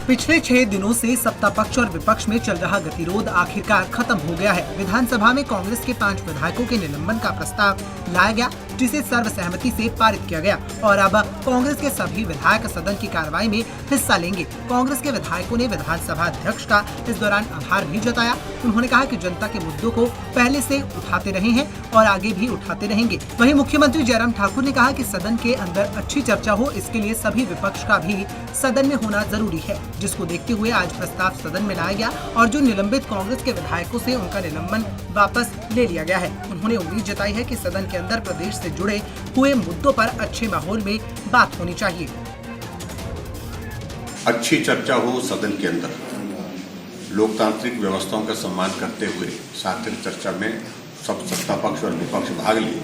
पिछले 6 दिनों से सत्ता पक्ष और विपक्ष में चल रहा गतिरोध आखिरकार खत्म हो गया है। विधानसभा में कांग्रेस के 5 विधायकों के निलंबन का प्रस्ताव लाया गया, जिसे सर्वसहमति से पारित किया गया और अब कांग्रेस के सभी विधायक सदन की कार्रवाई में हिस्सा लेंगे। कांग्रेस के विधायकों ने विधानसभा अध्यक्ष का इस दौरान आभार भी जताया। उन्होंने कहा कि जनता के मुद्दों को पहले से उठाते रहे हैं और आगे भी उठाते रहेंगे। वहीं मुख्यमंत्री जयराम ठाकुर ने कहा कि सदन के अंदर अच्छी चर्चा हो, इसके लिए सभी विपक्ष का भी सदन में होना जरूरी है, जिसको देखते हुए आज प्रस्ताव सदन में लाया गया और जो निलंबित कांग्रेस के विधायकों से उनका निलंबन वापस ले लिया गया है। उन्होंने उम्मीद जताई है कि सदन के अंदर प्रदेश से जुड़े हुए मुद्दों पर अच्छे माहौल में बात होनी चाहिए। अच्छी चर्चा हो सदन के अंदर, लोकतांत्रिक व्यवस्थाओं का सम्मान करते हुए सार्थक चर्चा में सब सत्ता पक्ष और विपक्ष भाग लिए।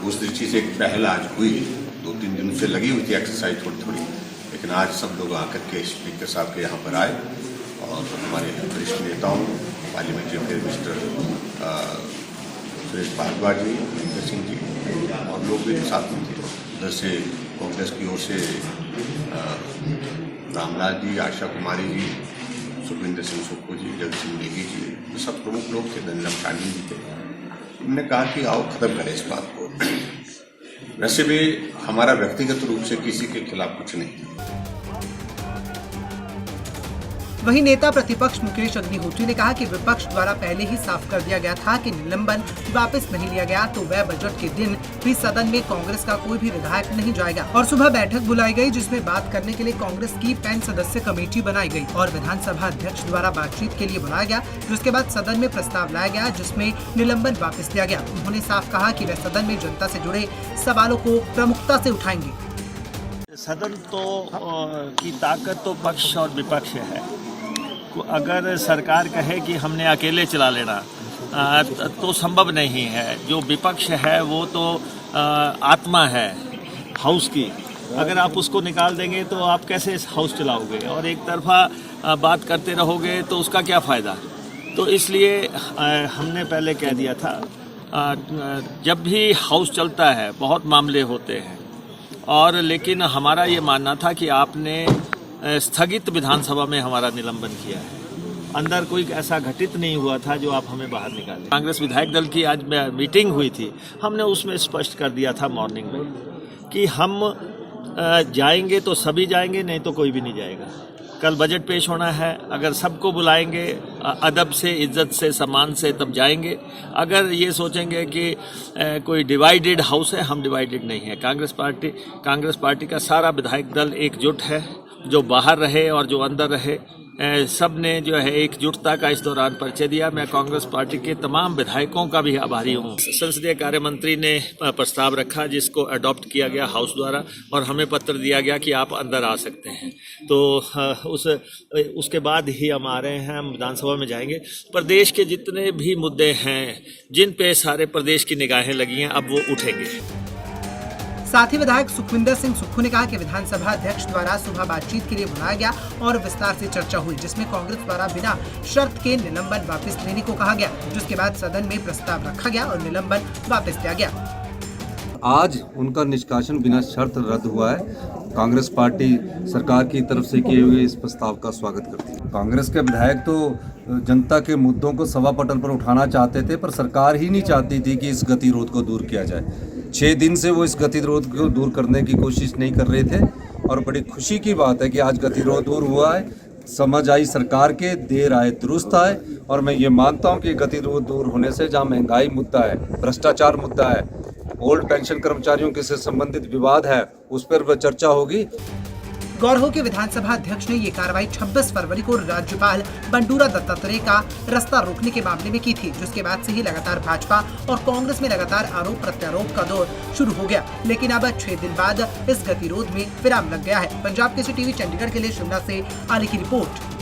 उस दृष्टि से एक पहल आज हुई, 2-3 दिन से लगी हुई थी एक्सरसाइज थोड़ी, लेकिन आज सब लोग आकर के स्पीकर साहब के यहाँ पर आए और हमारे वरिष्ठ नेताओं, parliamentary affair minister Suresh Bharadwaj ji, Mahendra Singh ji और लोग भी साथ में थे। उधर से कांग्रेस की ओर से रामलाल जी, आशा कुमारी जी, सुखविंदर सिंह सुक्खू जी, जगत सिंह नेगी जी, ये सब प्रमुख लोग थे, धनीराम शांडिल जी थे। उन्होंने कहा कि आओ खत्म करें इस बात को। वैसे भी हमारा व्यक्तिगत रूप से किसी के खिलाफ कुछ नहीं। वहीं नेता प्रतिपक्ष मुकेश अग्निहोत्री ने कहा कि विपक्ष द्वारा पहले ही साफ कर दिया गया था कि निलंबन वापस नहीं लिया गया तो वह बजट के दिन भी सदन में कांग्रेस का कोई भी विधायक नहीं जाएगा। और सुबह बैठक बुलाई गई, जिसमें बात करने के लिए कांग्रेस की 5 सदस्य कमेटी बनाई गई और विधानसभा अध्यक्ष द्वारा बातचीत के लिए बुलाया गया, जिसके बाद सदन में प्रस्ताव लाया गया जिसमें निलंबन वापस लिया गया। उन्होंने साफ कहा कि वह सदन में जनता से जुड़े सवालों को प्रमुखता से उठाएंगे। सदन की ताकत तो पक्ष और विपक्ष है। अगर सरकार कहे कि हमने अकेले चला लेना तो संभव नहीं है। जो विपक्ष है वो तो आत्मा है हाउस की, अगर आप उसको निकाल देंगे तो आप कैसे हाउस चलाओगे और एक तरफा बात करते रहोगे तो उसका क्या फ़ायदा। तो इसलिए हमने पहले कह दिया था, जब भी हाउस चलता है बहुत मामले होते हैं और लेकिन हमारा ये मानना था कि आपने स्थगित विधानसभा में हमारा निलंबन किया है, अंदर कोई ऐसा घटित नहीं हुआ था जो आप हमें बाहर निकालें। कांग्रेस विधायक दल की आज मीटिंग हुई थी, हमने उसमें स्पष्ट कर दिया था मॉर्निंग में कि हम जाएंगे तो सभी जाएंगे, नहीं तो कोई भी नहीं जाएगा। कल बजट पेश होना है, अगर सबको बुलाएंगे अदब से, इज्जत से, सम्मान से तब जाएंगे। अगर ये सोचेंगे कि कोई डिवाइडेड हाउस है, हम डिवाइडेड नहीं है। कांग्रेस पार्टी का सारा विधायक दल एकजुट है, जो बाहर रहे और जो अंदर रहे सब ने जो है एकजुटता का इस दौरान परिचय दिया। मैं कांग्रेस पार्टी के तमाम विधायकों का भी आभारी हूँ। संसदीय कार्य मंत्री ने प्रस्ताव रखा जिसको अडॉप्ट किया गया हाउस द्वारा और हमें पत्र दिया गया कि आप अंदर आ सकते हैं। तो उसके बाद ही हम आ रहे हैं, हम विधानसभा में जाएंगे। प्रदेश के जितने भी मुद्दे हैं जिन पे सारे प्रदेश की निगाहें लगी हैं, अब वो उठेंगे। साथ ही विधायक सुखविंदर सिंह सुक्खू ने कहा कि विधानसभा अध्यक्ष द्वारा सुबह बातचीत के लिए बुलाया गया और विस्तार से चर्चा हुई, जिसमें कांग्रेस द्वारा बिना शर्त के निलंबन वापस लेने को कहा गया, जिसके बाद सदन में प्रस्ताव रखा गया और निलंबन वापस लिया गया। आज उनका निष्कासन बिना शर्त रद्द हुआ है। कांग्रेस पार्टी सरकार की तरफ से किए हुए इस प्रस्ताव का स्वागत करती है। कांग्रेस के विधायक तो जनता के मुद्दों को सभा पटल पर उठाना चाहते थे, पर सरकार ही नहीं चाहती थी कि इस गतिरोध को दूर किया जाए। 6 दिन से वो इस गतिरोध को दूर करने की कोशिश नहीं कर रहे थे और बड़ी खुशी की बात है कि आज गतिरोध दूर हुआ है। समझ आई सरकार के, देर आए दुरुस्त आए और मैं ये मानता हूँ कि गतिरोध दूर होने से जहाँ महंगाई मुद्दा है, भ्रष्टाचार मुद्दा है, ओल्ड पेंशन कर्मचारियों के से संबंधित विवाद है, उस पर चर्चा होगी। गौरव के विधानसभा अध्यक्ष ने ये कार्रवाई 26 फरवरी को राज्यपाल बंडूरा दत्तात्रेय का रास्ता रोकने के मामले में की थी, जिसके बाद से ही लगातार भाजपा और कांग्रेस में लगातार आरोप प्रत्यारोप का दौर शुरू हो गया। लेकिन अब 6 दिन बाद इस गतिरोध में विराम लग गया है। पंजाब केसरी टीवी चंडीगढ़ के लिए शिमला से आली की रिपोर्ट।